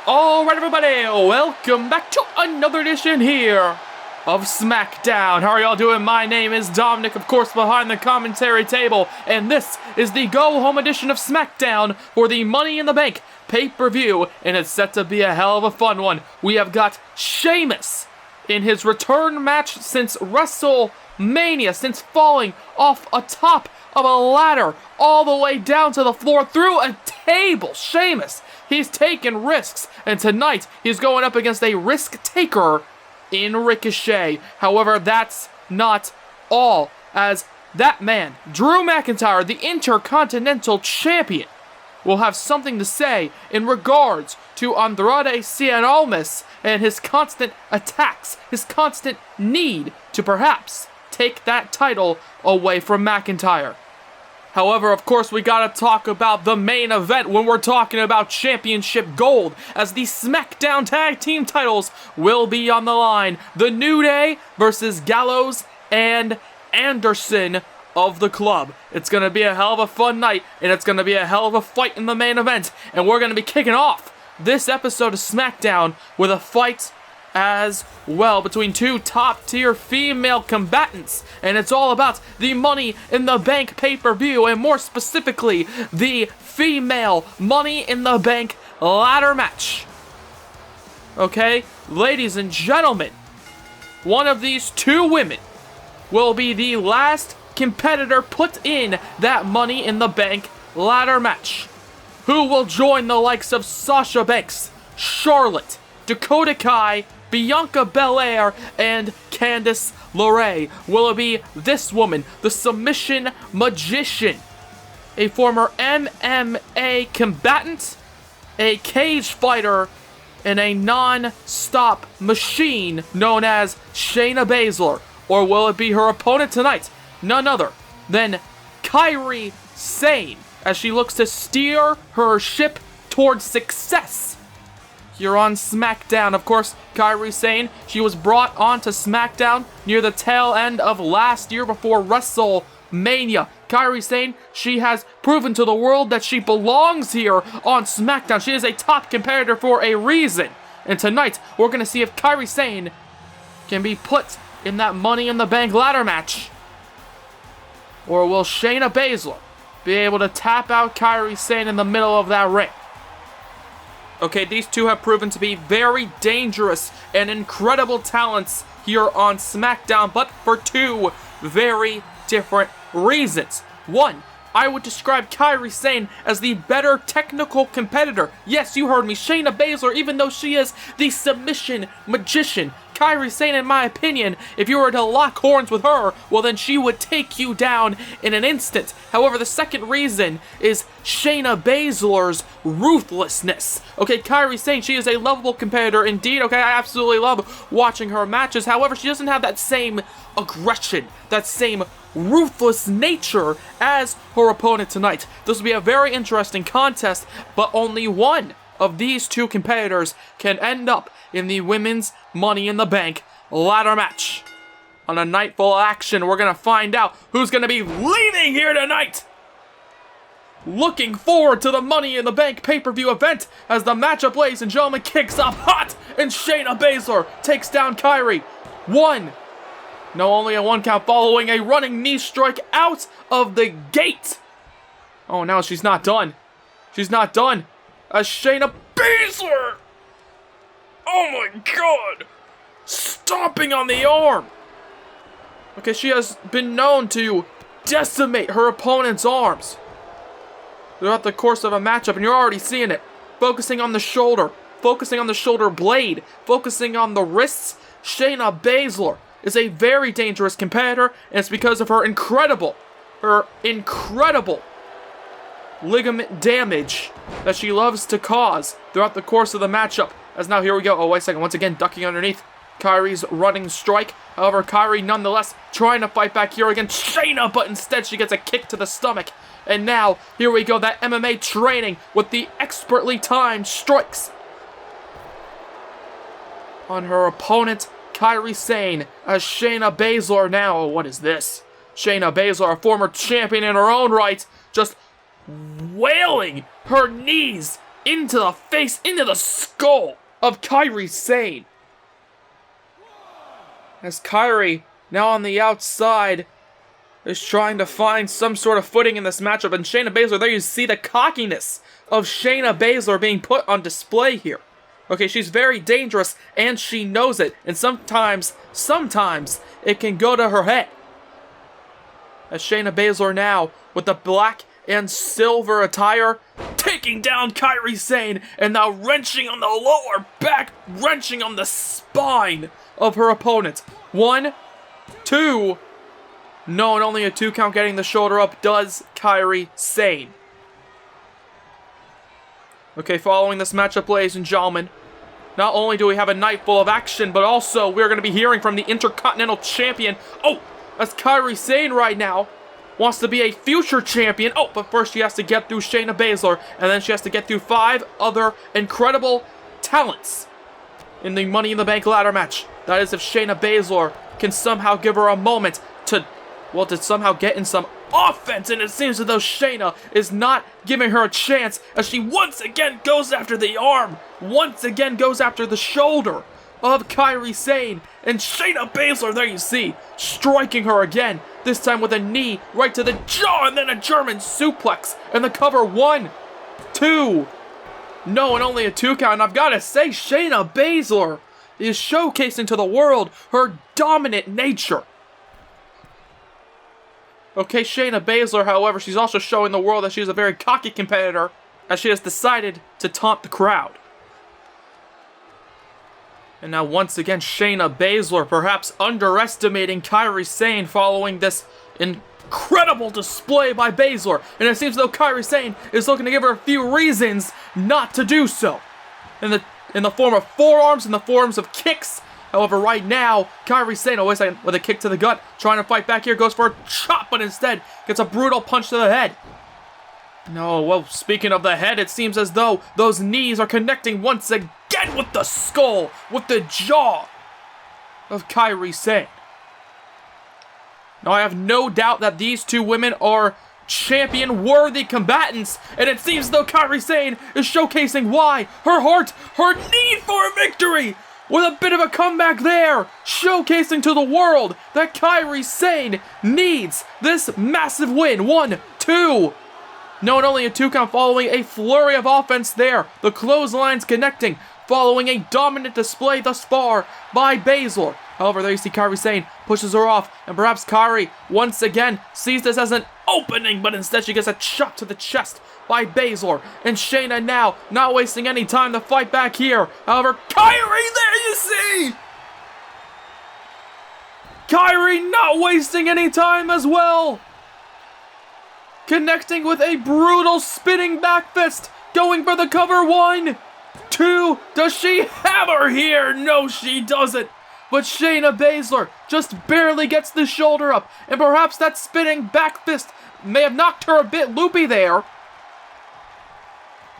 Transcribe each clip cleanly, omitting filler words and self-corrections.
Alright everybody, welcome back to another edition here of SmackDown. How are y'all doing? My name is Dominic, of course, behind the commentary table, and this is the go-home edition of SmackDown for the Money in the Bank pay-per-view, and it's set to be a hell of a fun one. We have got Sheamus in his return match since WrestleMania, since falling off atop of a ladder all the way down to the floor through a table. Sheamus, he's taking risks, and tonight he's going up against a risk taker in Ricochet. However, that's not all, as that man, Drew McIntyre, the Intercontinental Champion, will have something to say in regards to Andrade Cien and his constant attacks, his constant need to perhaps take that title away from McIntyre. However, of course, we gotta talk about the main event when we're talking about Championship Gold, as the SmackDown Tag Team Titles will be on the line. The New Day versus Gallows and Anderson of the Club. It's gonna be a hell of a fun night, and it's gonna be a hell of a fight in the main event, and we're gonna be kicking off this episode of SmackDown with a fight as well between two top-tier female combatants, and it's all about the Money in the Bank pay-per-view, and more specifically, the female Money in the Bank ladder match. Okay, ladies and gentlemen, one of these two women will be the last competitor put in that Money in the Bank ladder match. Who will join the likes of Sasha Banks, Charlotte, Dakota Kai, Bianca Belair, and Candace LaRae? Will it be this woman, the submission magician, a former MMA combatant, a cage fighter, and a non-stop machine known as Shayna Baszler? Or will it be her opponent tonight, none other than Kairi Sane, as she looks to steer her ship towards success here on SmackDown? Of course, Kairi Sane, she was brought onto SmackDown near the tail end of last year before WrestleMania. Kairi Sane, she has proven to the world that she belongs here on SmackDown. She is a top competitor for a reason. And tonight, we're going to see if Kairi Sane can be put in that Money in the Bank ladder match. Or will Shayna Baszler be able to tap out Kairi Sane in the middle of that ring? Okay, these two have proven to be very dangerous and incredible talents here on SmackDown, but for two very different reasons. One, I would describe Kairi Sane as the better technical competitor. Yes, you heard me, Shayna Baszler, even though she is the submission magician, Kairi Sane, in my opinion, if you were to lock horns with her, well then she would take you down in an instant. However, the second reason is Shayna Baszler's ruthlessness. Okay, Kairi Sane, she is a lovable competitor indeed. Okay, I absolutely love watching her matches. However, she doesn't have that same aggression, that same ruthless nature as her opponent tonight. This will be a very interesting contest, but only one of these two competitors can end up in the Women's Money in the Bank ladder match. On a night full of action, we're going to find out who's going to be leading here tonight. Looking forward to the Money in the Bank pay-per-view event as the matchup, ladies and gentlemen, kicks off hot, and Shayna Baszler takes down Kairi. Only a one count following a running knee strike out of the gate. Oh, now she's not done. She's not done. As Shayna Baszler, oh my god, stomping on the arm. Okay, she has been known to decimate her opponent's arms throughout the course of a matchup, and you're already seeing it. Focusing on the shoulder blade, focusing on the wrists. Shayna Baszler is a very dangerous competitor, and it's because of her incredible ligament damage that she loves to cause throughout the course of the matchup. As now, here we go. Oh, wait a second. Once again, ducking underneath Kairi's running strike. However, Kairi nonetheless trying to fight back here against Shayna, but instead she gets a kick to the stomach. And now, here we go. That MMA training with the expertly timed strikes on her opponent, Kairi Sane, as Shayna Baszler now. Oh, what is this? Shayna Baszler, a former champion in her own right, just wailing her knees into the face, into the skull of Kairi Sane. As Kairi, now on the outside, is trying to find some sort of footing in this matchup. And Shayna Baszler, there you see the cockiness of Shayna Baszler being put on display here. Okay, she's very dangerous, and she knows it. And sometimes it can go to her head. As Shayna Baszler now, with the black and silver attire, taking down Kairi Sane, and now wrenching on the lower back, wrenching on the spine of her opponent. 1, 2. No, and only a 2 count getting the shoulder up does Kairi Sane. Okay, following this matchup, ladies and gentlemen, not only do we have a night full of action, but also we're going to be hearing from the Intercontinental Champion. Oh, that's Kairi Sane right now. Wants to be a future champion. Oh, but first she has to get through Shayna Baszler, and then she has to get through 5 other incredible talents in the Money in the Bank ladder match. That is if Shayna Baszler can somehow give her a moment to somehow get in some offense, and it seems as though Shayna is not giving her a chance as she once again goes after the arm, once again goes after the shoulder of Kairi Sane, and Shayna Baszler, there you see, striking her again, this time with a knee right to the jaw, and then a German suplex, and the cover. 1, 2, no, and only a 2 count, and I've got to say, Shayna Baszler is showcasing to the world her dominant nature. Okay, Shayna Baszler, however, she's also showing the world that she's a very cocky competitor, as she has decided to taunt the crowd. And now once again, Shayna Baszler perhaps underestimating Kairi Sane following this incredible display by Baszler. And it seems as though Kairi Sane is looking to give her a few reasons not to do so. In the form of forearms, in the forms of kicks. However, right now, Kairi Sane, oh wait a second, with a kick to the gut, trying to fight back here, goes for a chop, but instead gets a brutal punch to the head. No, well, speaking of the head, it seems as though those knees are connecting once again with the skull, with the jaw of Kairi Sane. Now, I have no doubt that these 2 women are champion-worthy combatants, and it seems as though Kairi Sane is showcasing why, her heart, her need for a victory, with a bit of a comeback there, showcasing to the world that Kairi Sane needs this massive win. 1, 2. No, and only a 2 count following a flurry of offense there. The clotheslines connecting, following a dominant display thus far by Baszler. However, there you see Kairi Sane pushes her off, and perhaps Kairi once again sees this as an opening, but instead she gets a chop to the chest by Baszler. And Shayna now not wasting any time to fight back here. However, Kairi, there you see! Kairi not wasting any time as well. Connecting with a brutal spinning back fist. Going for the cover. 1, 2. Does she have her here? No, she doesn't. But Shayna Baszler just barely gets the shoulder up. And perhaps that spinning back fist may have knocked her a bit loopy there.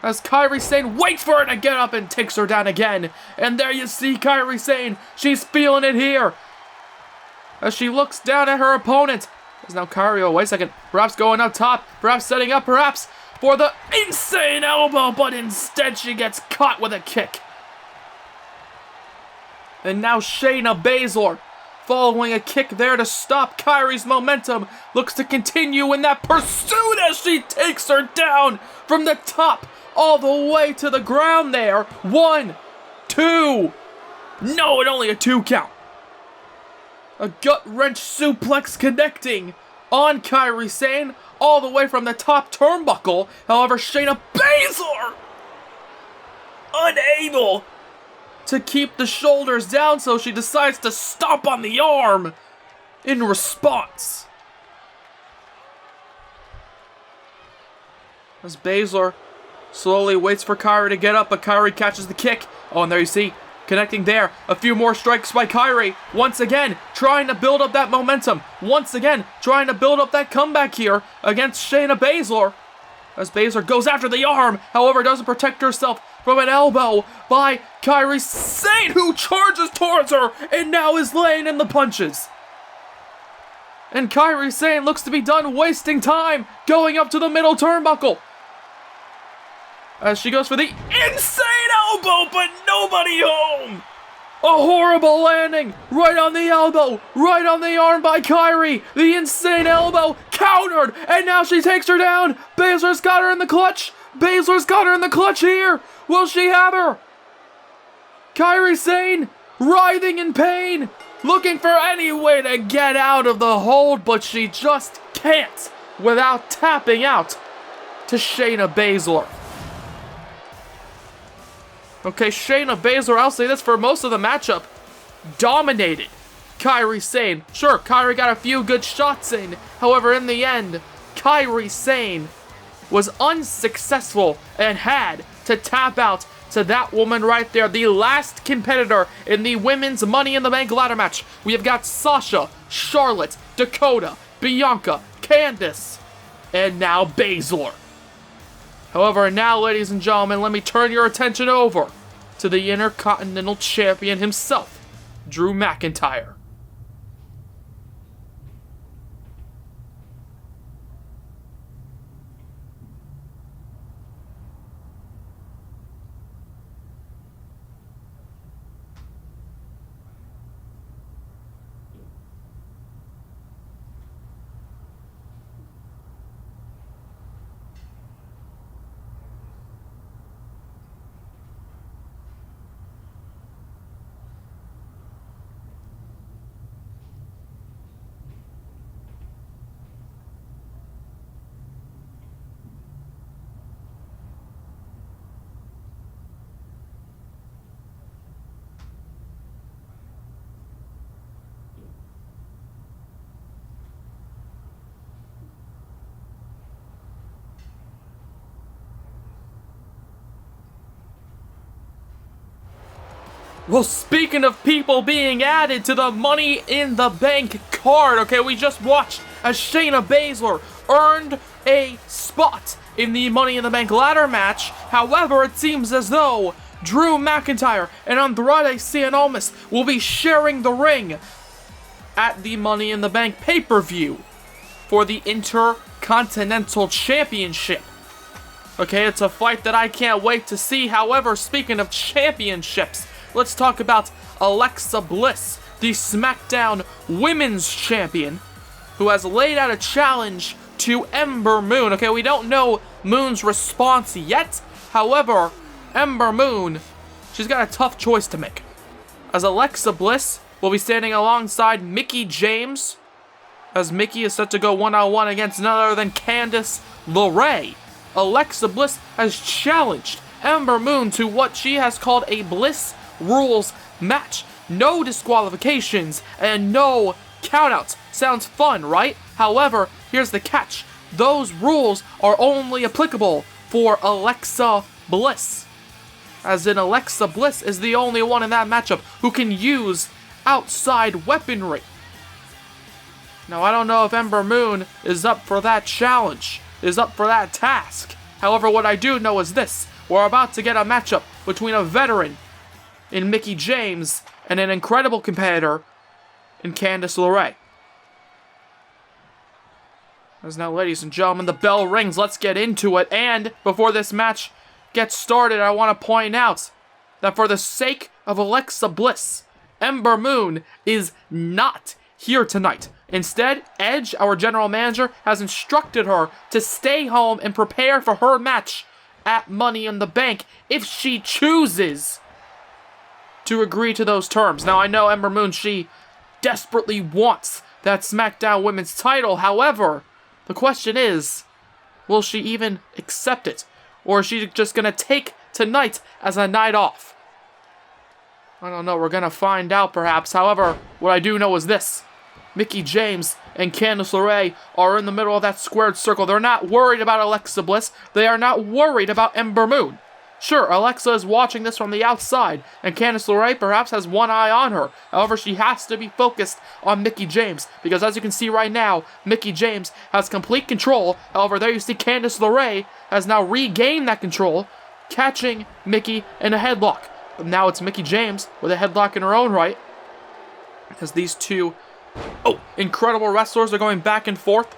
As Kairi Sane waits for it to get up and takes her down again. And there you see Kairi Sane. She's feeling it here. As she looks down at her opponent. As now Kairi, oh wait a second, perhaps going up top, perhaps setting up, perhaps for the insane elbow, but instead she gets caught with a kick. And now Shayna Baszler, following a kick there to stop Kairi's momentum, looks to continue in that pursuit as she takes her down from the top all the way to the ground there. 1, 2. No, and only a 2 count. A gut-wrench suplex connecting on Kairi Sane all the way from the top turnbuckle. However, Shayna Baszler unable to keep the shoulders down, so she decides to stomp on the arm in response. As Baszler slowly waits for Kairi to get up, but Kairi catches the kick. Oh, and there you see, connecting there. A few more strikes by Kairi. Once again, trying to build up that momentum. Once again, trying to build up that comeback here against Shayna Baszler. As Baszler goes after the arm, however, doesn't protect herself from an elbow by Kairi Sane, who charges towards her and now is laying in the punches. And Kairi Sane looks to be done wasting time going up to the middle turnbuckle. as she goes for the insane elbow, but nobody home. A horrible landing, right on the elbow, right on the arm by Kairi. The insane elbow, countered, and now she takes her down. Baszler's got her in the clutch. Baszler's got her in the clutch here. Will she have her? Kairi Sane, writhing in pain, looking for any way to get out of the hold, but she just can't without tapping out to Shayna Baszler. Okay, Shayna Baszler, I'll say this, for most of the matchup, dominated Kairi Sane. Sure, Kairi got a few good shots in. However, in the end, Kairi Sane was unsuccessful and had to tap out to that woman right there, the last competitor in the women's Money in the Bank ladder match. We have got Sasha, Charlotte, Dakota, Bianca, Candace, and now Baszler. However, now, ladies and gentlemen, let me turn your attention over to the Intercontinental Champion himself, Drew McIntyre. Well, speaking of people being added to the Money in the Bank card, okay, we just watched as Shayna Baszler earned a spot in the Money in the Bank ladder match. However, it seems as though Drew McIntyre and Andrade Cien Almas will be sharing the ring at the Money in the Bank pay-per-view for the Intercontinental Championship. Okay, it's a fight that I can't wait to see. However, speaking of championships, let's talk about Alexa Bliss, the SmackDown Women's Champion, who has laid out a challenge to Ember Moon. Okay, we don't know Moon's response yet. However, Ember Moon, she's got a tough choice to make, as Alexa Bliss will be standing alongside Mickie James, as Mickie is set to go one-on-one against none other than Candace LaRae. Alexa Bliss has challenged Ember Moon to what she has called a Bliss rules match. No disqualifications and no countouts. Sounds fun, right? However, here's the catch. Those rules are only applicable for Alexa Bliss. As in, Alexa Bliss is the only one in that matchup who can use outside weaponry. Now, I don't know if Ember Moon is up for that challenge, is up for that task. However, what I do know is this. We're about to get a matchup between a veteran in Mickie James and an incredible competitor in Candace LaRae. As now, ladies and gentlemen, the bell rings. Let's get into it. And before this match gets started, I want to point out that for the sake of Alexa Bliss, Ember Moon is not here tonight. Instead, Edge, our general manager, has instructed her to stay home and prepare for her match at Money in the Bank if she chooses to agree to those terms. Now, I know Ember Moon, she desperately wants that SmackDown Women's title. However, the question is, will she even accept it? Or is she just going to take tonight as a night off? I don't know. We're going to find out, perhaps. However, what I do know is this. Mickie James and Candace LaRae are in the middle of that squared circle. They're not worried about Alexa Bliss. They are not worried about Ember Moon. Sure, Alexa is watching this from the outside, and Candace LaRae perhaps has one eye on her. However, she has to be focused on Mickie James, because as you can see right now, Mickie James has complete control. However, there you see Candace LaRae has now regained that control, catching Mickie in a headlock. But now it's Mickie James with a headlock in her own right, as these two incredible wrestlers are going back and forth.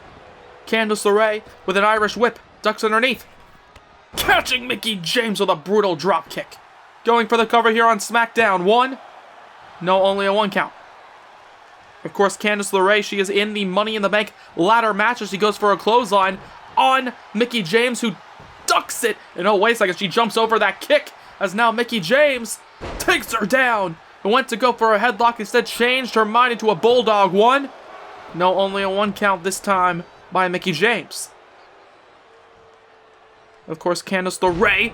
Candace LaRae with an Irish whip, ducks underneath. catching Mickie James with a brutal drop kick. Going for the cover here on SmackDown. 1. No, only a 1 count. Of course, Candice LeRae, she is in the Money in the Bank ladder match as she goes for a clothesline on Mickie James, who ducks it. And oh, wait a second, she jumps over that kick as now Mickie James takes her down and went to go for a headlock, instead changed her mind into a bulldog. 1. No, only a 1 count this time by Mickie James. Of course, Candice LeRae,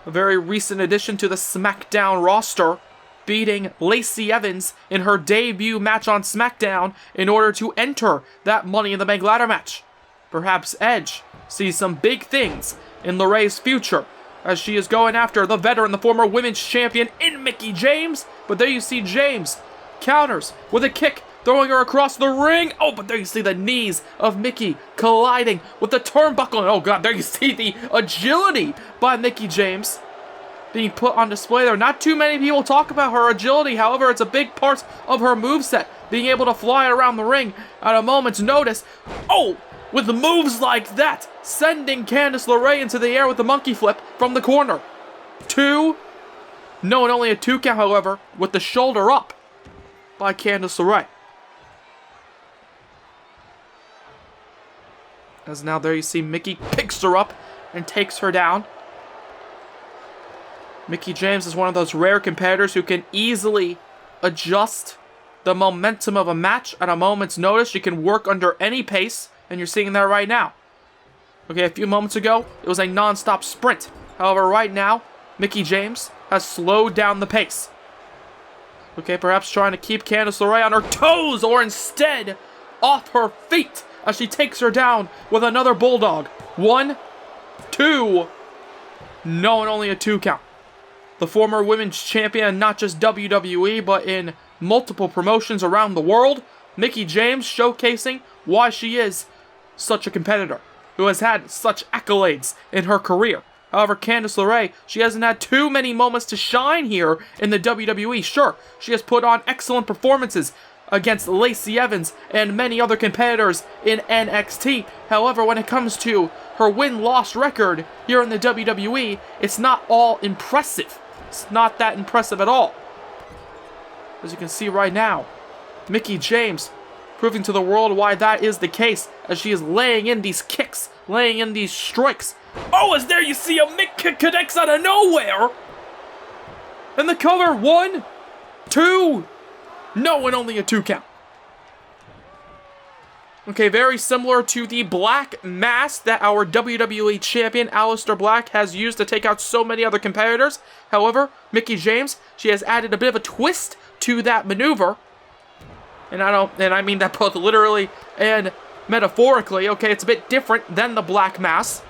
a very recent addition to the SmackDown roster, beating Lacey Evans in her debut match on SmackDown in order to enter that Money in the Bank ladder match. Perhaps Edge sees some big things in LeRae's future as she is going after the veteran, the former women's champion in Mickie James. But there you see James counters with a kick, throwing her across the ring. Oh, but there you see the knees of Mickie colliding with the turnbuckle. And oh god, there you see the agility by Mickie James being put on display there. Not too many people talk about her agility. However, it's a big part of her moveset, being able to fly around the ring at a moment's notice. Oh, with moves like that, sending Candice LeRae into the air with the monkey flip from the corner. 2. No, and only a 2 count, however, with the shoulder up by Candice LeRae. As now there you see Mickie picks her up and takes her down. Mickie James is one of those rare competitors who can easily adjust the momentum of a match at a moment's notice. She can work under any pace, and you're seeing that right now. Okay, a few moments ago, it was a non-stop sprint. However, right now, Mickie James has slowed down the pace. Okay, perhaps trying to keep Candice LeRae on her toes, or instead, off her feet, as she takes her down with another bulldog. 1, 2, no, and only a 2 count. The former women's champion, not just WWE, but in multiple promotions around the world, Mickie James showcasing why she is such a competitor, who has had such accolades in her career. However, Candice LeRae, she hasn't had too many moments to shine here in the WWE. Sure, she has put on excellent performances against Lacey Evans and many other competitors in NXT. However, when it comes to her win-loss record here in the WWE, it's not all impressive. It's not that impressive at all. As you can see right now, Mickie James proving to the world why that is the case, as she is laying in these kicks, laying in these strikes. Oh, as there you see a Mick kick connects out of nowhere! And the cover, 1, 2, no, and only a 2 count. Okay, very similar to the black mask that our WWE champion Aleister Black has used to take out so many other competitors. However, Mickie James, she has added a bit of a twist to that maneuver. And I mean that both literally and metaphorically. Okay, it's a bit different than the black mask.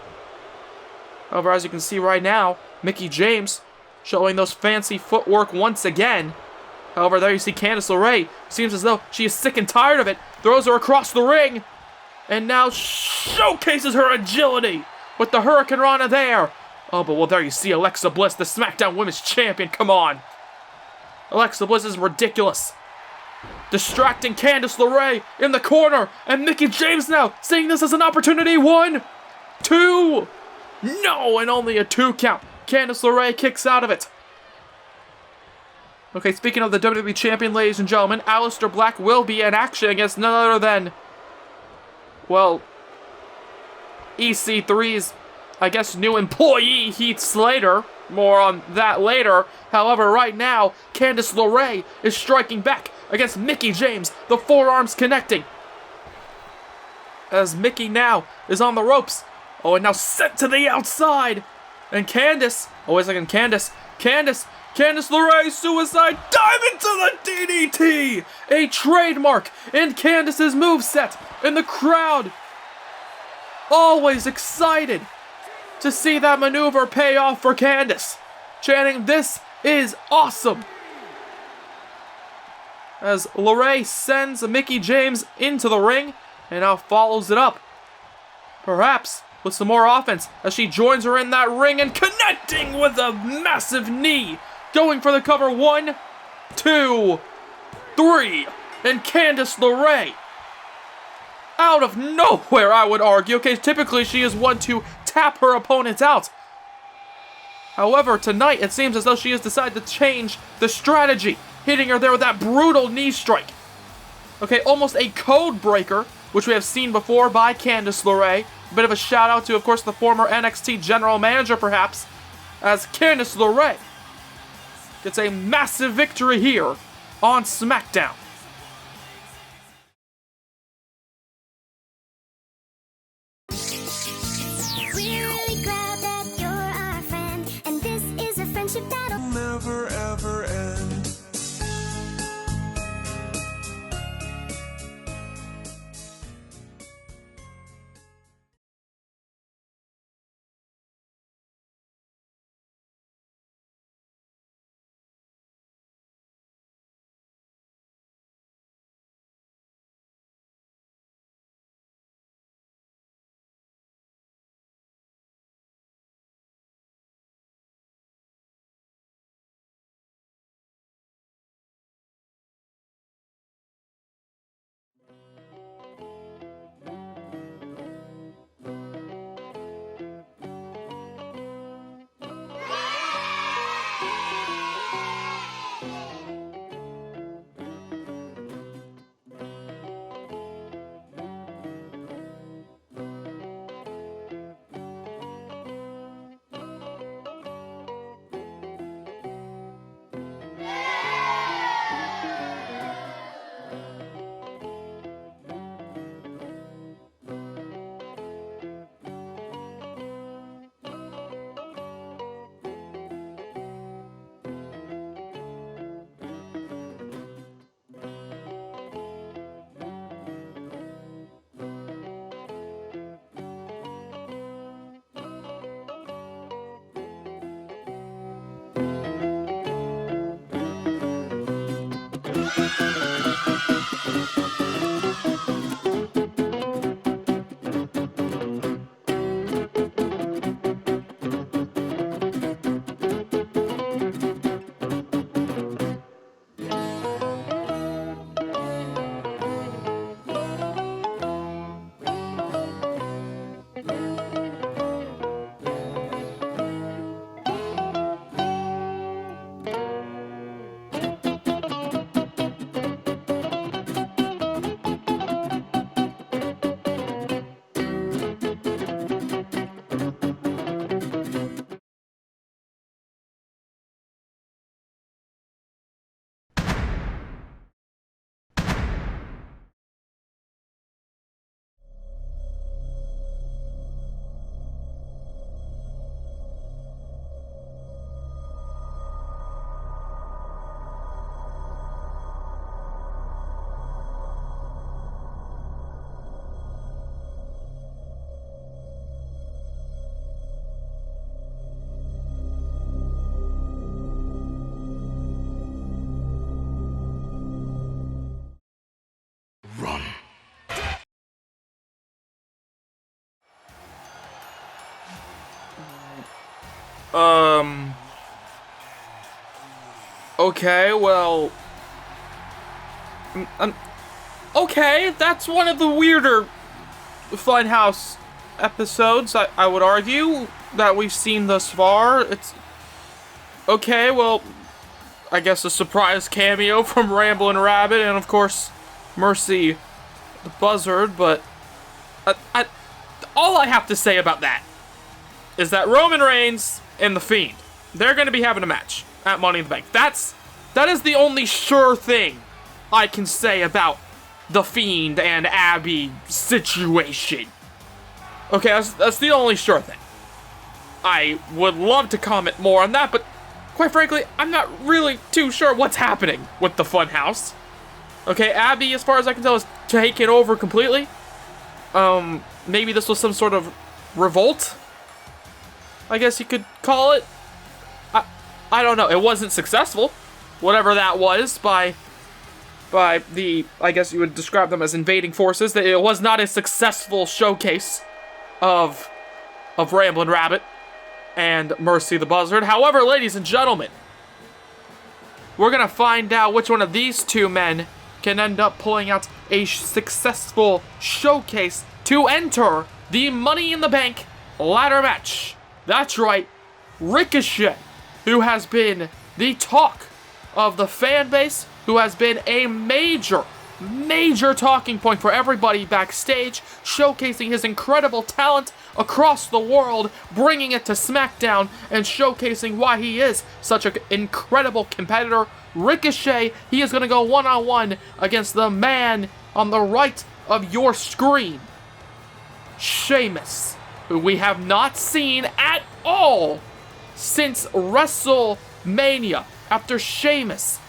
However, as you can see right now, Mickie James showing those fancy footwork once again. However, there you see Candice LeRae. Seems as though she is sick and tired of it. Throws her across the ring. And now showcases her agility with the Hurricane Rana there. Oh, but well, there you see Alexa Bliss, the SmackDown Women's Champion. Come on. Alexa Bliss is ridiculous. Distracting Candice LeRae in the corner. And Mickie James now seeing this as an opportunity. 1, 2. No, and only a 2 count. Candice LeRae kicks out of it. Okay, speaking of the WWE Champion, ladies and gentlemen, Aleister Black will be in action against none other than, well, EC3's, I guess, new employee, Heath Slater. More on that later. However, right now, Candice LeRae is striking back against Mickie James, the forearms connecting. As Mickie now is on the ropes. Oh, and now sent to the outside. And Candace, oh wait a second, Candace LeRae suicide dive into the DDT! A trademark in Candace's moveset. And the crowd always excited to see that maneuver pay off for Candace, chanting, "This is awesome!" As LaRae sends Mickie James into the ring and now follows it up. Perhaps with some more offense as she joins her in that ring and connecting with a massive knee. Going for the cover. 1, 2, 3. And Candice LeRae, out of nowhere, I would argue. Okay, typically she is one to tap her opponents out. However, tonight it seems as though she has decided to change the strategy, hitting her there with that brutal knee strike. Okay, almost a code breaker, which we have seen before by Candace LaRae. A bit of a shout out to, of course, the former NXT general manager, perhaps, as Candace LaRae gets a massive victory here on SmackDown. Really glad that you're our friend, and this is a friendship that'll never ever end. Okay, well... okay, that's one of the weirder Funhouse episodes, I would argue, that we've seen thus far. It's... okay, well... I guess a surprise cameo from Ramblin' Rabbit, and of course, Mercy the Buzzard, but... all I have to say about that is that Roman Reigns and The Fiend, they're going to be having a match at Money in the Bank. That is the only sure thing I can say about The Fiend and Abby situation. Okay, that's the only sure thing. I would love to comment more on that, but quite frankly, I'm not really too sure what's happening with the Funhouse. Okay, Abby, as far as I can tell, is taken over completely. Maybe this was some sort of revolt, I guess you could call it. I don't know. It wasn't successful, whatever that was, by the, I guess you would describe them as invading forces. It was not a successful showcase of Ramblin' Rabbit and Mercy the Buzzard. However, ladies and gentlemen, we're gonna find out which one of these two men can end up pulling out a successful showcase to enter the Money in the Bank ladder match. That's right, Ricochet, who has been the talk of the fan base, who has been a major talking point for everybody backstage, showcasing his incredible talent across the world, bringing it to SmackDown, and showcasing why he is such an incredible competitor. Ricochet, he is going to go one-on-one against the man on the right of your screen, Sheamus, who we have not seen at all since WrestleMania, after Sheamus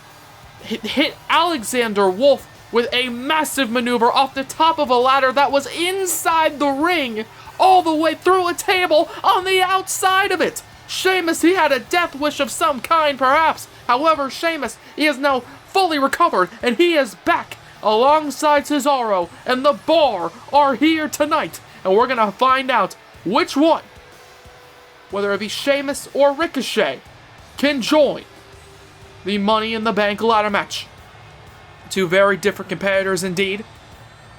hit Alexander Wolf with a massive maneuver off the top of a ladder that was inside the ring, all the way through a table on the outside of it. Sheamus, he had a death wish of some kind, perhaps. However, Sheamus, he is now fully recovered, and he is back alongside Cesaro, and the Bar are here tonight. And we're going to find out which one, whether it be Sheamus or Ricochet, can join the Money in the Bank ladder match. Two very different competitors indeed.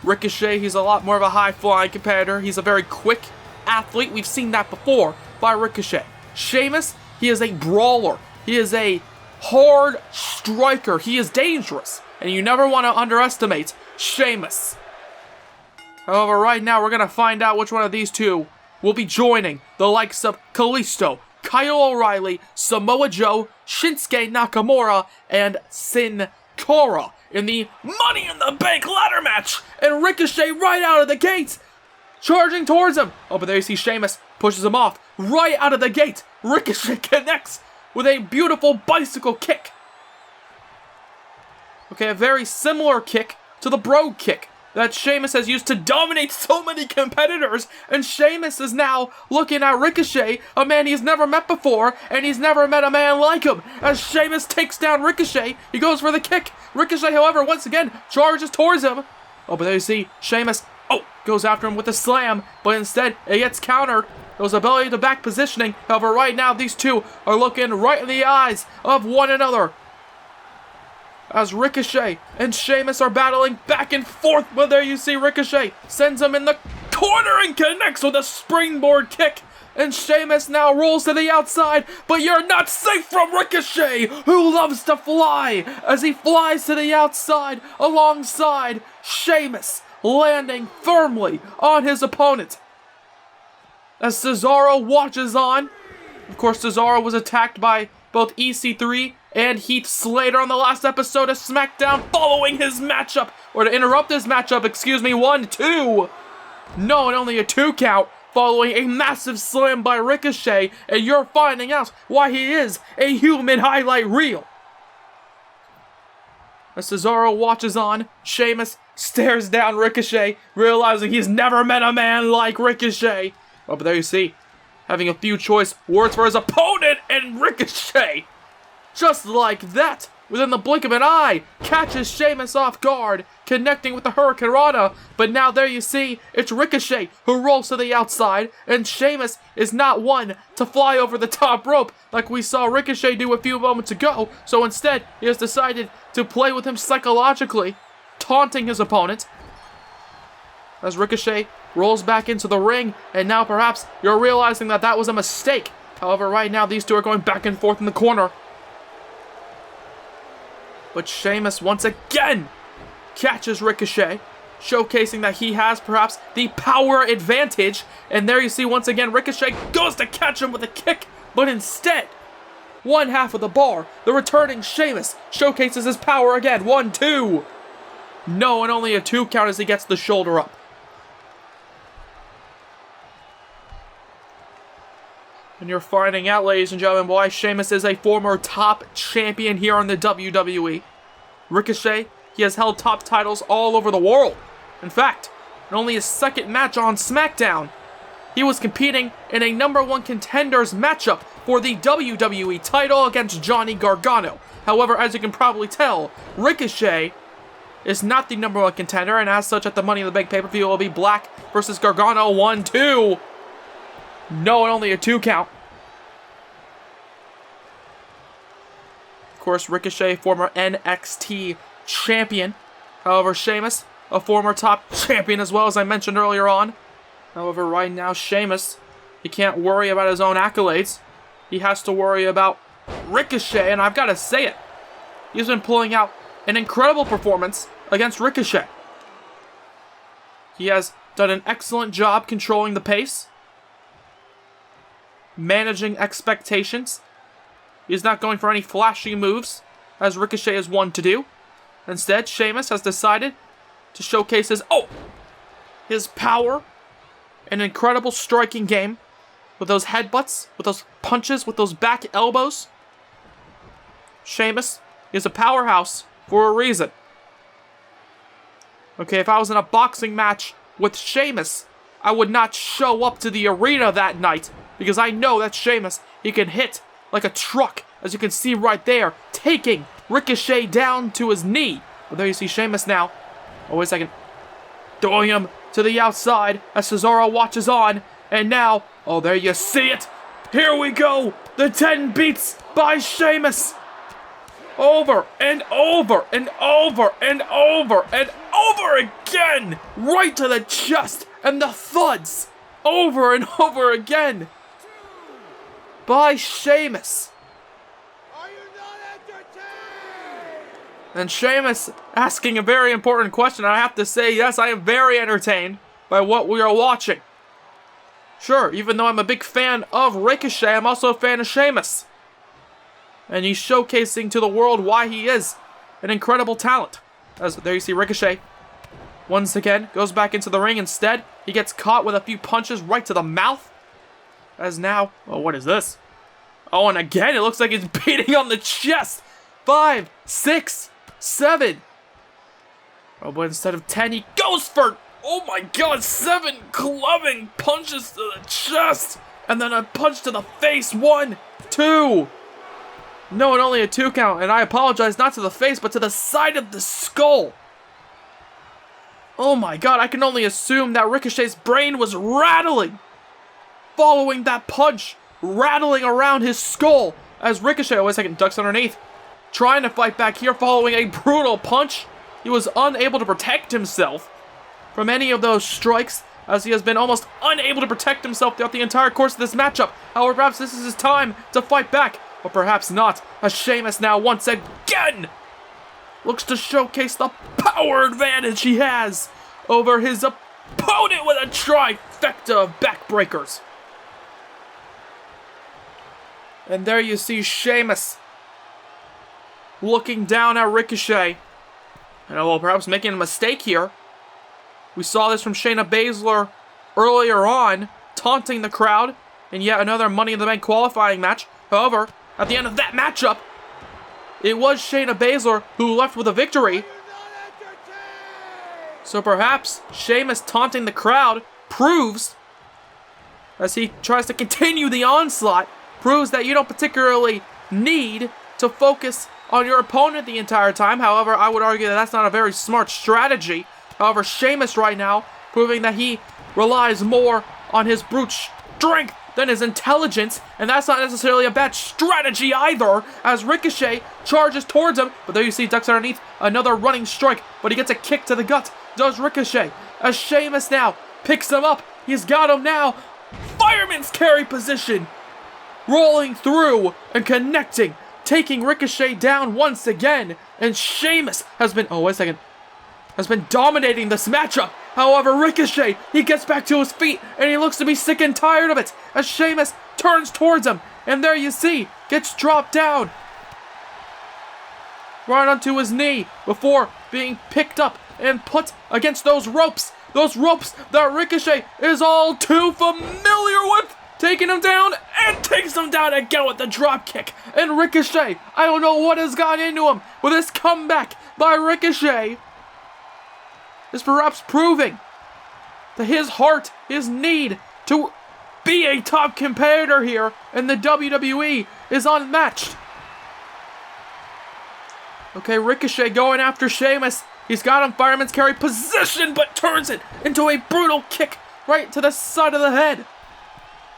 Ricochet, he's a lot more of a high-flying competitor. He's a very quick athlete. We've seen that before by Ricochet. Sheamus, he is a brawler. He is a hard striker. He is dangerous, and you never want to underestimate Sheamus. However, right now we're going to find out which one of these two will be joining the likes of Kalisto, Kyle O'Reilly, Samoa Joe, Shinsuke Nakamura, and Sin Cara in the Money in the Bank ladder match. And Ricochet right out of the gate, charging towards him. Oh, but there you see Sheamus pushes him off right out of the gate. Ricochet connects with a beautiful bicycle kick. Okay, a very similar kick to the Brogue kick that Sheamus has used to dominate so many competitors, and Sheamus is now looking at Ricochet, a man he's never met before, and he's never met a man like him. As Sheamus takes down Ricochet, he goes for the kick. Ricochet, however, once again, charges towards him. Oh, but there you see Sheamus, goes after him with a slam, but instead, it gets countered. Those ability to back positioning. However, right now, these two are looking right in the eyes of one another, as Ricochet and Sheamus are battling back and forth. But there you see Ricochet sends him in the corner and connects with a springboard kick. And Sheamus now rolls to the outside, but you're not safe from Ricochet, who loves to fly, as he flies to the outside alongside Sheamus, landing firmly on his opponent. As Cesaro watches on. Of course, Cesaro was attacked by both EC3 and Heath Slater on the last episode of SmackDown following his matchup, or to interrupt his matchup, 1-2. No, and only a 2 count following a massive slam by Ricochet, and you're finding out why he is a human highlight reel. As Cesaro watches on, Sheamus stares down Ricochet, realizing he's never met a man like Ricochet. Oh, but there you see, having a few choice words for his opponent, and Ricochet, just like that, within the blink of an eye, catches Sheamus off guard, connecting with the Hurricane Rana. But now there you see, it's Ricochet who rolls to the outside, and Sheamus is not one to fly over the top rope like we saw Ricochet do a few moments ago. So instead, he has decided to play with him psychologically, taunting his opponent. As Ricochet rolls back into the ring, and now perhaps you're realizing that that was a mistake. However, right now these two are going back and forth in the corner. But Sheamus once again catches Ricochet, showcasing that he has perhaps the power advantage. And there you see once again Ricochet goes to catch him with a kick, but instead, one half of the bar, the returning Sheamus, showcases his power again. 1-2. No, and only a 2 count as he gets the shoulder up. And you're finding out, ladies and gentlemen, why Sheamus is a former top champion here on the WWE. Ricochet, he has held top titles all over the world. In fact, in only his second match on SmackDown, he was competing in a #1 contenders matchup for the WWE title against Johnny Gargano. However, as you can probably tell, Ricochet is not the #1 contender, and as such, at the Money in the Bank pay-per-view, it will be Black versus Gargano. 1-2. No, and only a 2 count. Of course, Ricochet, former NXT champion. However, Sheamus, a former top champion as well, as I mentioned earlier on. However, right now, Sheamus, he can't worry about his own accolades. he has to worry about Ricochet, and I've got to say it. He's been pulling out an incredible performance against Ricochet. He has done an excellent job controlling the pace, managing expectations. He's not going for any flashy moves, as Ricochet is one to do. Instead, Sheamus has decided to showcase his power, an incredible striking game, with those headbutts, with those punches, with those back elbows. Sheamus is a powerhouse for a reason. Okay, if I was in a boxing match with Sheamus, I would not show up to the arena that night, because I know that Sheamus, he can hit like a truck, as you can see right there, taking Ricochet down to his knee. Well, there you see Sheamus now. Oh, wait a second. Throwing him to the outside as Cesaro watches on. And now, oh, there you see it. Here we go. The 10 beats by Sheamus. Over and over and over and over and over again. Right to the chest. And the thuds. Over and over again. By Sheamus. Are you not entertained? And Sheamus asking a very important question. I have to say, yes, I am very entertained by what we are watching. Sure, even though I'm a big fan of Ricochet, I'm also a fan of Sheamus. And he's showcasing to the world why he is an incredible talent. As there you see Ricochet. Once again, goes back into the ring. Instead, he gets caught with a few punches right to the mouth. As now, oh, what is this? Oh, and again, it looks like he's beating on the chest. 5, 6, 7. Oh, but instead of 10, he goes for, oh my god, 7 clubbing punches to the chest. And then a punch to the face. 1, 2. No, and only a 2 count. And I apologize, not to the face, but to the side of the skull. Oh my god, I can only assume that Ricochet's brain was rattling following that punch, rattling around his skull as Ricochet, oh wait a second, ducks underneath, trying to fight back here following a brutal punch. He was unable to protect himself from any of those strikes, as he has been almost unable to protect himself throughout the entire course of this matchup. However, perhaps this is his time to fight back, or perhaps not, as Sheamus now once again looks to showcase the power advantage he has over his opponent with a trifecta of backbreakers. And there you see Sheamus looking down at Ricochet. And well, perhaps making a mistake here. We saw this from Shayna Baszler earlier on, taunting the crowd in yet another Money in the Bank qualifying match. However, at the end of that matchup, it was Shayna Baszler who left with a victory. So perhaps Sheamus taunting the crowd proves, as he tries to continue the onslaught, proves that you don't particularly need to focus on your opponent the entire time. However, I would argue that that's not a very smart strategy. However, Sheamus right now proving that he relies more on his brute strength than his intelligence, and that's not necessarily a bad strategy either, as Ricochet charges towards him, but there you see ducks underneath, another running strike, but he gets a kick to the gut, does Ricochet, as Sheamus now picks him up. He's got him now, fireman's carry position, rolling through and connecting, taking Ricochet down once again. And Sheamus has been, oh wait a second, has been dominating this matchup. However, Ricochet, he gets back to his feet and he looks to be sick and tired of it as Sheamus turns towards him. And there you see, gets dropped down right onto his knee before being picked up and put against those ropes. Those ropes that Ricochet is all too familiar with. Taking him down and takes him down again with the drop kick. And Ricochet, I don't know what has gone into him, but this comeback by Ricochet is perhaps proving that his heart, his need to be a top competitor here in the WWE is unmatched. Okay, Ricochet going after Sheamus. He's got him fireman's carry position, but turns it into a brutal kick right to the side of the head.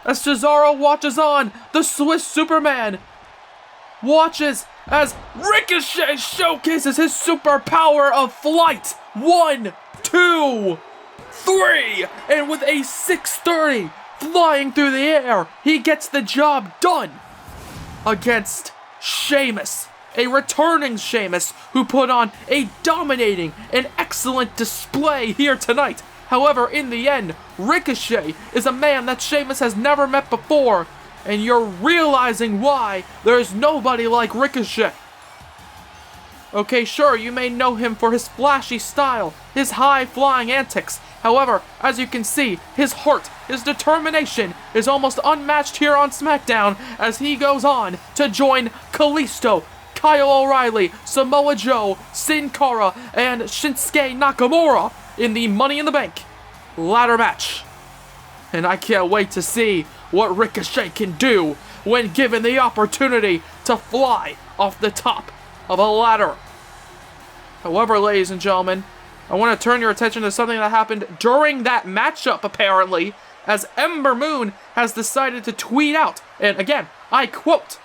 As Cesaro watches on, the Swiss Superman watches as Ricochet showcases his superpower of flight. 1, 2, 3, and with a 630 flying through the air, he gets the job done. against Sheamus, a returning Sheamus who put on a dominating and excellent display here tonight. However, in the end, Ricochet is a man that Sheamus has never met before, and you're realizing why there's nobody like Ricochet. Okay, sure, you may know him for his flashy style, his high-flying antics. However, as you can see, his heart, his determination is almost unmatched here on SmackDown as he goes on to join Kalisto, Kyle O'Reilly, Samoa Joe, Sin Cara, and Shinsuke Nakamura in the Money in the Bank ladder match. And I can't wait to see what Ricochet can do when given the opportunity to fly off the top of a ladder. However, ladies and gentlemen, I want to turn your attention to something that happened during that matchup, apparently, as Ember Moon has decided to tweet out, and again, I quote,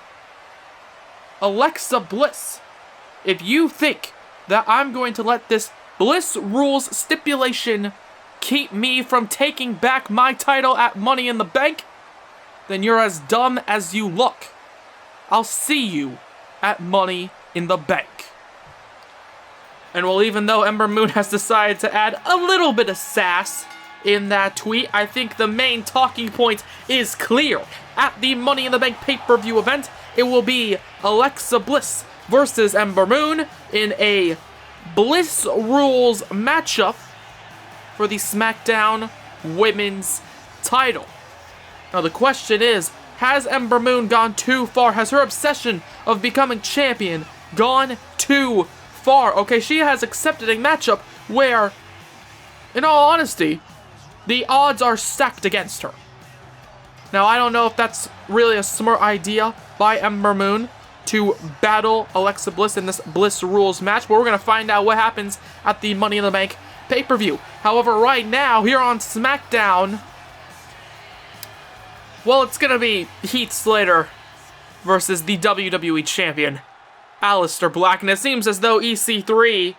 "Alexa Bliss, if you think that I'm going to let this Bliss rules stipulation keep me from taking back my title at Money in the Bank, then you're as dumb as you look. I'll see you at Money in the Bank." And well, even though Ember Moon has decided to add a little bit of sass in that tweet, I think the main talking point is clear. At the Money in the Bank pay-per-view event, it will be Alexa Bliss versus Ember Moon in a Bliss Rules matchup for the SmackDown Women's title. Now the question is, has Ember Moon gone too far? Has her obsession of becoming champion gone too far? Okay, she has accepted a matchup where, in all honesty, the odds are stacked against her. Now, I don't know if that's really a smart idea by Ember Moon to battle Alexa Bliss in this Bliss Rules match, but we're going to find out what happens at the Money in the Bank pay-per-view. However, right now, here on SmackDown, well, it's going to be Heath Slater versus the WWE Champion, Aleister Black. And it seems as though EC3,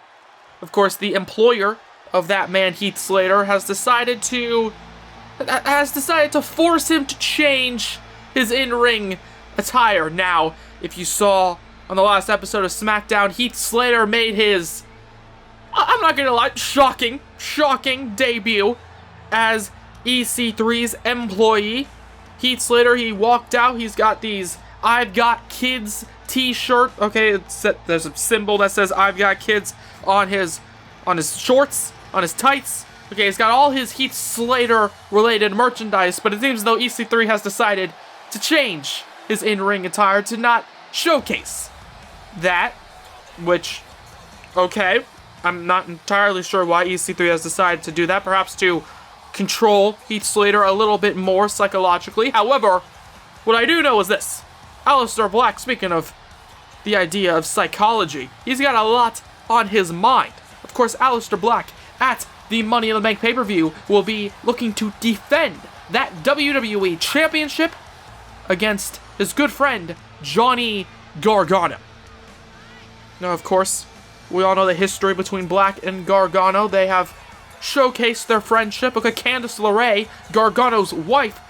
of course, the employer of that man, Heath Slater, has decided to force him to change his in-ring attire. Now, if you saw on the last episode of SmackDown, Heath Slater made his, I'm not gonna lie, shocking debut as EC3's employee. Heath Slater, he walked out, he's got these "I've Got Kids" t-shirt. Okay, there's a symbol that says "I've Got Kids" on his shorts, on his tights. Okay, he's got all his Heath Slater related merchandise, but it seems as though EC3 has decided to change his in-ring attire to not showcase that, which, okay, I'm not entirely sure why EC3 has decided to do that, perhaps to control Heath Slater a little bit more psychologically. However, what I do know is this: Aleister Black, speaking of the idea of psychology, he's got a lot on his mind. Of course, Aleister Black at the Money in the Bank pay-per-view will be looking to defend that WWE Championship against his good friend, Johnny Gargano. Now, of course, we all know the history between Black and Gargano. They have showcased their friendship. Okay, Candace LaRae, Gargano's wife,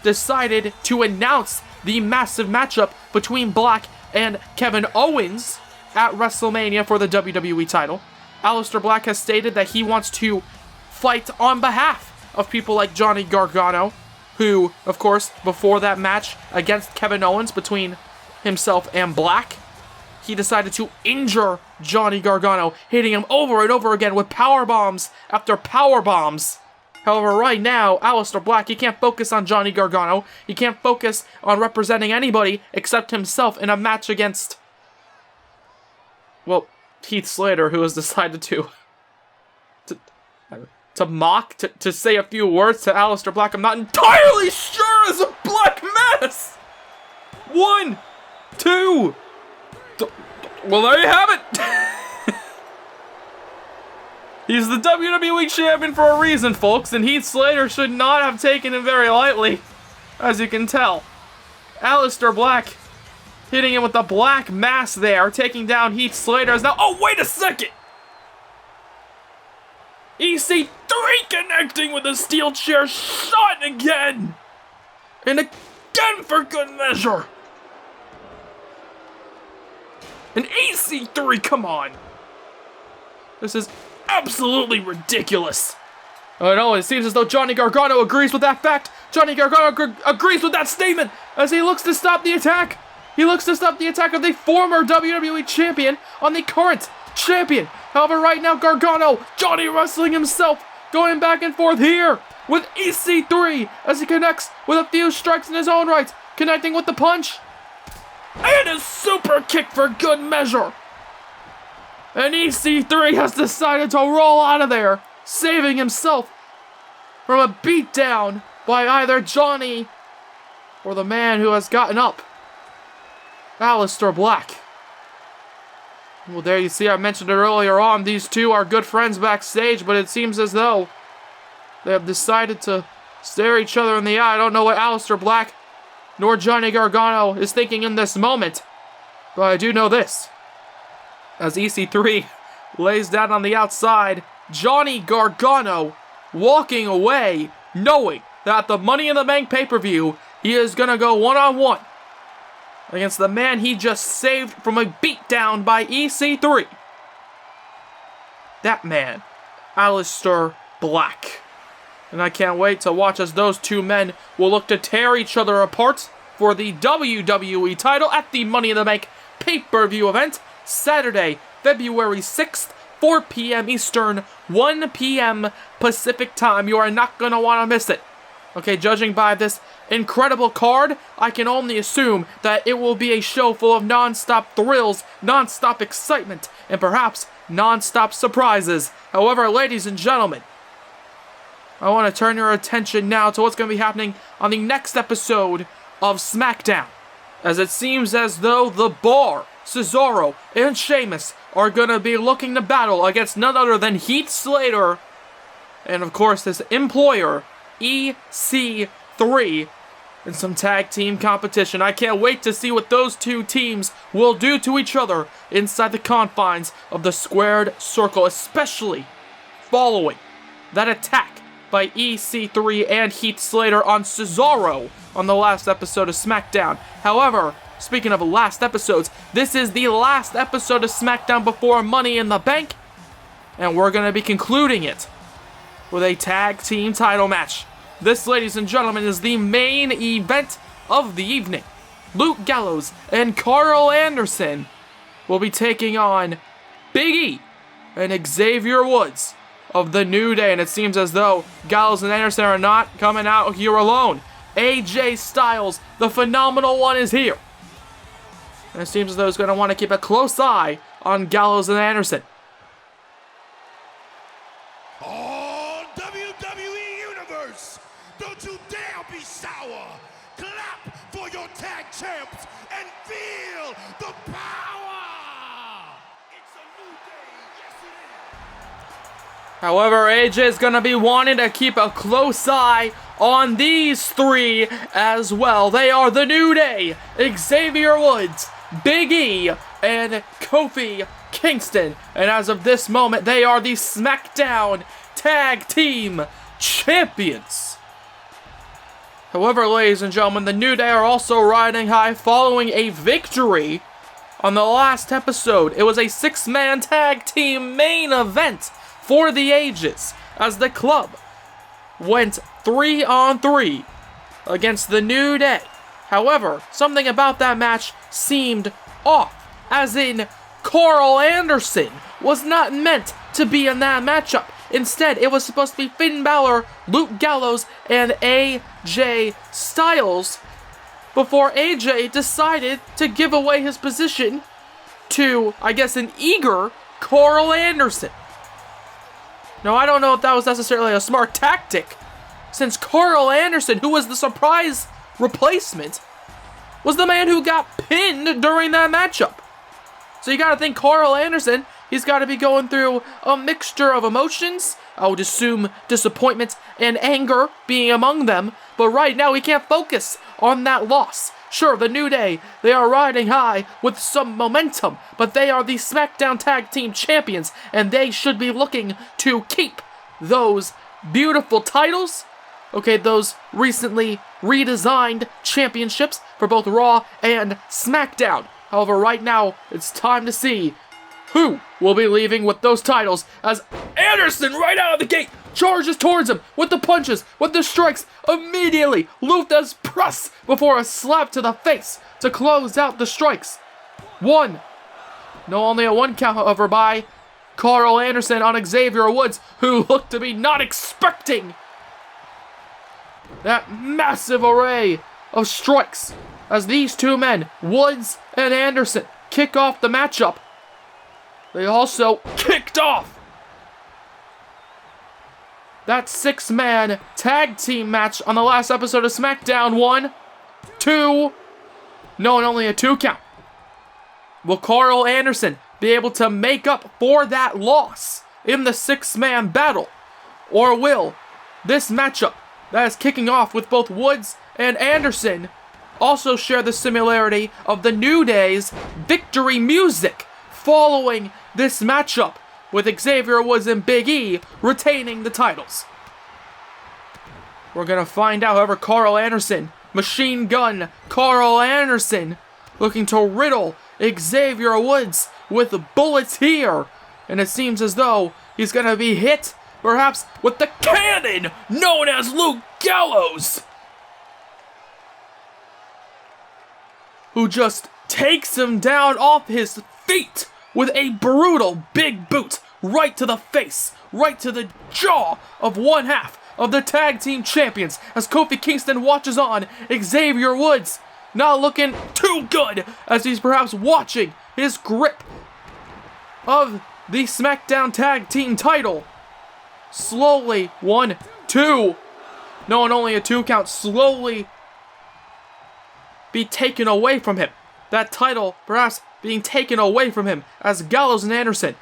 decided to announce the massive matchup between Black and Kevin Owens at WrestleMania for the WWE title. Aleister Black has stated that he wants to fight on behalf of people like Johnny Gargano, who, of course, before that match against Kevin Owens between himself and Black, he decided to injure Johnny Gargano, hitting him over and over again with power bombs after power bombs. However, right now, Aleister Black, he can't focus on Johnny Gargano. He can't focus on representing anybody except himself in a match against, well, Heath Slater, who has decided to mock, to say a few words to Aleister Black. I'm not entirely sure is a black mess. 1, 2, well, there you have it. He's the WWE Champion for a reason, folks, and Heath Slater should not have taken him very lightly, as you can tell. Aleister Black hitting him with the black mass there, taking down Heath Slater. Now, oh, wait a second! EC3 connecting with a steel chair shot again! And again for good measure! And EC3, come on. This is absolutely ridiculous. Oh no, it seems as though Johnny Gargano agrees with that fact. Johnny Gargano agrees with that statement as he looks to stop the attack. He looks to stop the attack of the former WWE champion on the current champion. However, right now, Gargano, Johnny wrestling himself, going back and forth here with EC3 as he connects with a few strikes in his own right, connecting with the punch. And a super kick for good measure. And EC3 has decided to roll out of there, saving himself from a beatdown by either Johnny or the man who has gotten up, Aleister Black. Well, there you see, I mentioned it earlier on, these two are good friends backstage, but it seems as though they have decided to stare each other in the eye. I don't know what Aleister Black nor Johnny Gargano is thinking in this moment, but I do know this. As EC3 lays down on the outside, Johnny Gargano walking away, knowing that the Money in the Bank pay-per-view, he is going to go one-on-one against the man he just saved from a beatdown by EC3. That man, Aleister Black. And I can't wait to watch as those two men will look to tear each other apart for the WWE title at the Money in the Bank pay-per-view event, Saturday, February 6th, 4 p.m. Eastern, 1 p.m. Pacific time. You are not going to want to miss it. Okay, judging by this incredible card, I can only assume that it will be a show full of non-stop thrills, non-stop excitement, and perhaps non-stop surprises. However, ladies and gentlemen, I want to turn your attention now to what's going to be happening on the next episode of SmackDown, as it seems as though The Bar, Cesaro, and Sheamus are going to be looking to battle against none other than Heath Slater and, of course, his employer, EC3, in some tag team competition. I can't wait to see what those two teams will do to each other inside the confines of the squared circle, especially following that attack by EC3 and Heath Slater on Cesaro on the last episode of SmackDown. However, speaking of last episodes, this is the last episode of SmackDown before Money in the Bank, and we're going to be concluding it with a tag team title match. This, ladies and gentlemen, is the main event of the evening. Luke Gallows and Carl Anderson will be taking on Big E and Xavier Woods of the New Day, and it seems as though Gallows and Anderson are not coming out here alone. AJ Styles, the phenomenal one, is here. And it seems as though he's going to want to keep a close eye on Gallows and Anderson. Oh, WWE Universe! Don't you dare be sour! Clap for your tag champs and feel the power! It's a new day, yes it is! However, AJ is going to be wanting to keep a close eye on these three as well. They are the New Day, Xavier Woods, Big E, and Kofi Kingston. And as of this moment, they are the SmackDown Tag Team Champions. However, ladies and gentlemen, the New Day are also riding high following a victory on the last episode. It was a 6-man tag team main event for the ages as the club went 3-on-3 against the New Day. However, something about that match seemed off, as in Carl Anderson was not meant to be in that matchup. Instead, it was supposed to be Finn Balor, Luke Gallows, and AJ Styles before AJ decided to give away his position to, I guess, an eager Carl Anderson. Now, I don't know if that was necessarily a smart tactic, since Carl Anderson, who was the surprise replacement, was the man who got pinned during that matchup. So you gotta think Carl Anderson, he's gotta be going through a mixture of emotions. I would assume disappointment and anger being among them, but right now he can't focus on that loss. Sure, the New Day, they are riding high with some momentum, but they are the SmackDown Tag Team Champions, and they should be looking to keep those beautiful titles, okay, those recently redesigned championships for both Raw and SmackDown. However, right now, it's time to see who will be leaving with those titles as Anderson, right out of the gate, charges towards him with the punches, with the strikes. Immediately, Luther's press before a slap to the face to close out the strikes. One. No, only a 1 count, however, by Karl Anderson on Xavier Woods, who looked to be not expecting that massive array of strikes as these two men, Woods and Anderson, kick off the matchup. They also kicked off that 6-man tag team match on the last episode of SmackDown. 1, 2, no, and only a 2 count. Will Karl Anderson be able to make up for that loss in the 6-man battle? Or will this matchup that is kicking off with both Woods and Anderson also share the similarity of the New Day's victory music following this matchup, with Xavier Woods and Big E retaining the titles? We're going to find out. However, Karl Anderson, Machine Gun Karl Anderson, looking to riddle Xavier Woods with bullets here. And it seems as though he's going to be hit, perhaps, with the cannon known as Luke Gallows, who just takes him down off his feet with a brutal big boot right to the face, right to the jaw of one half of the tag team champions as Kofi Kingston watches on. Xavier Woods not looking too good as he's perhaps watching his grip of the SmackDown Tag Team title slowly, 1, 2, no, and only a 2 count, slowly be taken away from him. That title perhaps being taken away from him as Gallows and Anderson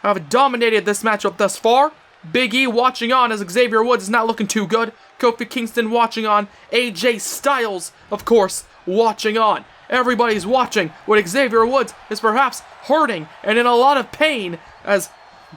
have dominated this matchup thus far. Big E watching on as Xavier Woods is not looking too good. Kofi Kingston watching on. AJ Styles, of course, watching on. Everybody's watching what Xavier Woods is perhaps hurting and in a lot of pain as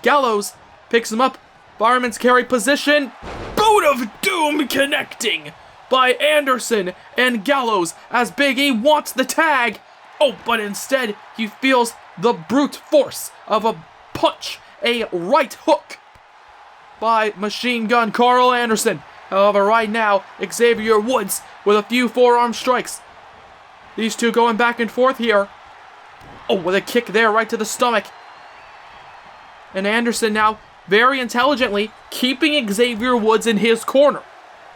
Gallows picks him up. Fireman's carry position. Boot of Doom connecting by Anderson and Gallows as Big E wants the tag. Oh, but instead he feels the brute force of a punch, a right hook by Machine Gun Karl Anderson. However, right now, Xavier Woods with a few forearm strikes. These two going back and forth here. Oh, with a kick there right to the stomach. And Anderson now very intelligently keeping Xavier Woods in his corner.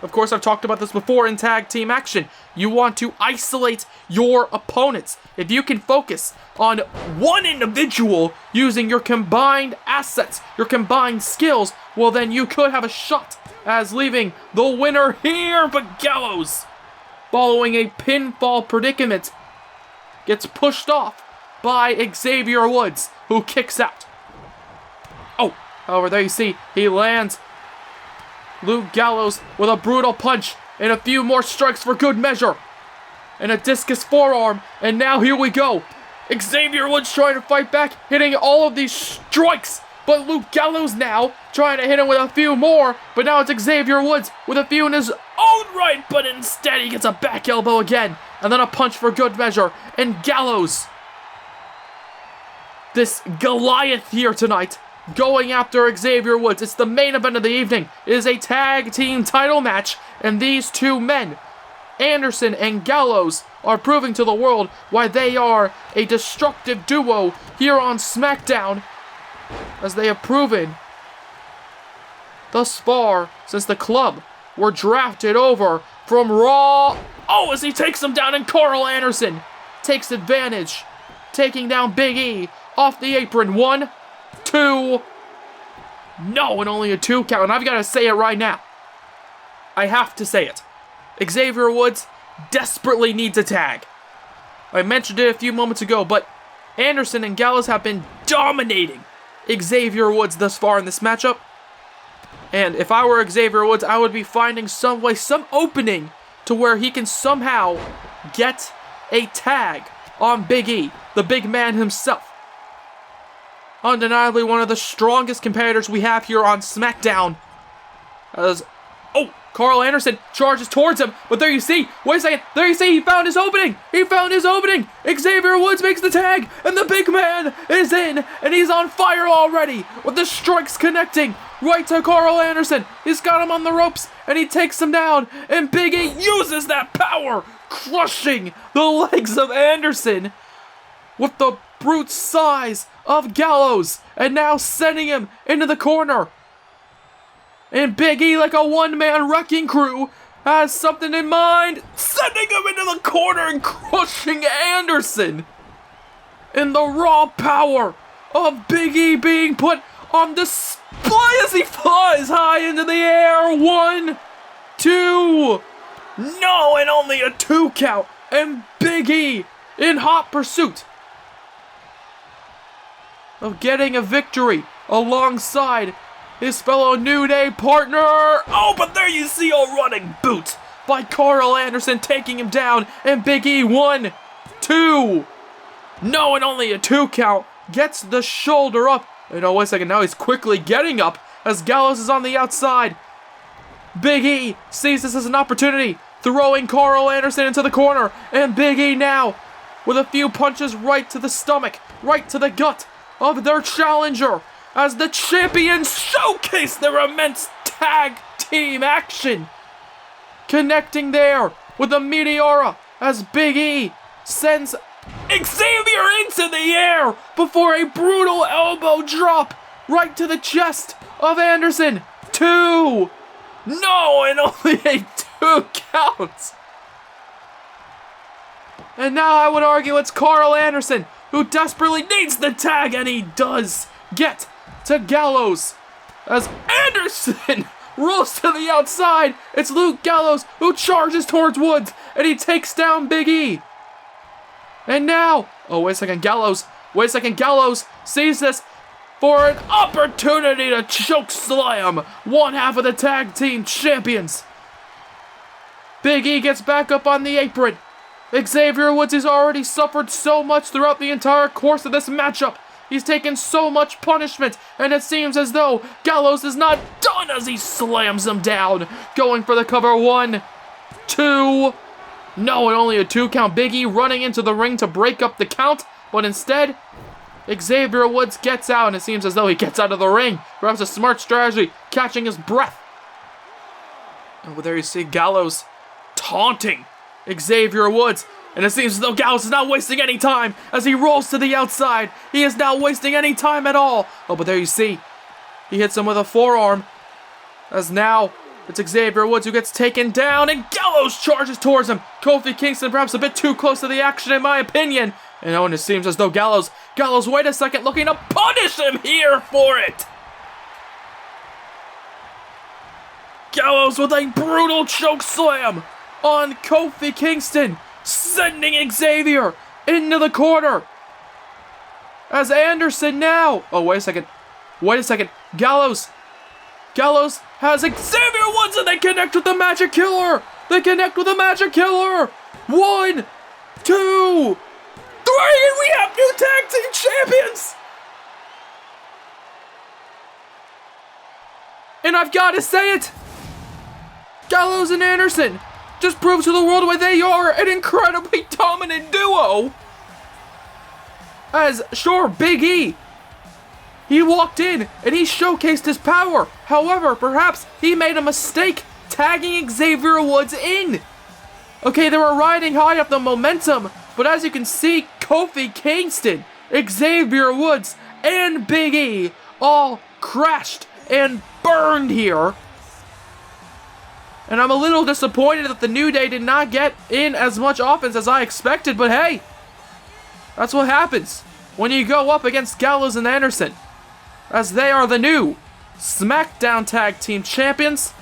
Of course, I've talked about this before in tag team action. You want to isolate your opponents. If you can focus on one individual using your combined assets, your combined skills, well then you could have a shot as leaving the winner here. But Gallows, following a pinfall predicament, gets pushed off by Xavier Woods, who kicks out. Oh, however, there you see, he lands Luke Gallows with a brutal punch and a few more strikes for good measure. And a discus forearm, and now here we go. Xavier Woods trying to fight back, hitting all of these strikes. But Luke Gallows now trying to hit him with a few more. But now it's Xavier Woods with a few in his own right. But instead he gets a back elbow again. And then a punch for good measure. And Gallows, this Goliath here tonight, going after Xavier Woods. It's the main event of the evening. It is a tag team title match. And these two men, Anderson and Gallows, are proving to the world why they are a destructive duo here on SmackDown, as they have proven thus far since the club were drafted over from Raw. Oh, as he takes him down, and Karl Anderson takes advantage, taking down Big E off the apron. 1, 2, no, and only a 2 count. And I've got to say it right now. I have to say it. Xavier Woods desperately needs a tag. I mentioned it a few moments ago, but Anderson and Gallows have been dominating Xavier Woods thus far in this matchup. And if I were Xavier Woods, I would be finding some way, some opening to where he can somehow get a tag on Big E, the big man himself. Undeniably one of the strongest competitors we have here on SmackDown. As, oh, Carl Anderson charges towards him, but there you see, wait a second, there you see, he found his opening! He found his opening! Xavier Woods makes the tag, and the big man is in, and he's on fire already, with the strikes connecting right to Carl Anderson. He's got him on the ropes, and he takes him down, and Big E uses that power, crushing the legs of Anderson with the brute size of Gallows, and now sending him into the corner. And Big E, like a one-man wrecking crew, has something in mind, sending him into the corner and crushing Anderson. And the raw power of Big E being put on display as he flies high into the air. 1, 2, no, and only a 2 count. And Big E in hot pursuit of getting a victory alongside his fellow New Day partner. Oh, but there you see a running boot by Carl Anderson taking him down. And Big E, 1, 2. No, and only a 2 count. Gets the shoulder up. And oh, wait a second. Now he's quickly getting up as Gallows is on the outside. Big E sees this as an opportunity, throwing Carl Anderson into the corner. And Big E now with a few punches right to the stomach, right to the gut of their challenger, as the champions showcase their immense tag team action. Connecting there with the Meteora as Big E sends Xavier into the air before a brutal elbow drop right to the chest of Anderson. 2. No, and only a 2 count. And now I would argue it's Carl Anderson who desperately needs the tag, and he does get to Gallows as Anderson rolls to the outside. It's Luke Gallows who charges towards Woods, and he takes down Big E. And now, oh, wait a second, Gallows sees this for an opportunity to choke slam one half of the tag team champions. Big E gets back up on the apron. Xavier Woods has already suffered so much throughout the entire course of this matchup. He's taken so much punishment, and it seems as though Gallows is not done as he slams him down. Going for the cover. 1, 2. No, and only a 2 count. Big E running into the ring to break up the count, but instead, Xavier Woods gets out, and it seems as though he gets out of the ring. Perhaps a smart strategy, catching his breath. Oh, there you see Gallows taunting Xavier Woods, and it seems as though Gallows is not wasting any time as he rolls to the outside. He is not wasting any time at all. Oh, but there you see, he hits him with a forearm, as now it's Xavier Woods who gets taken down, and Gallows charges towards him. Kofi Kingston perhaps a bit too close to the action in my opinion. And it seems as though Gallows, wait a second, looking to punish him here for it. Gallows with a brutal choke slam on Kofi Kingston, sending Xavier into the corner. As Anderson now, oh, wait a second, Gallows has Xavier Woods, and they connect with the Magic Killer. 1, 2, 3, and we have new tag team champions. And I've got to say it, Gallows and Anderson just proves to the world why they are an incredibly dominant duo. As, sure, Big E, he walked in and he showcased his power. However, perhaps he made a mistake tagging Xavier Woods in. Okay, they were riding high up the momentum, but as you can see, Kofi Kingston, Xavier Woods, and Big E all crashed and burned here. And I'm a little disappointed that the New Day did not get in as much offense as I expected, but hey, that's what happens when you go up against Gallows and Anderson, as they are the new SmackDown Tag Team Champions.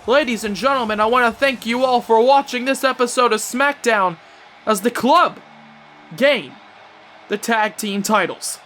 Ladies and gentlemen, I want to thank you all for watching this episode of SmackDown as the club gain the tag team titles.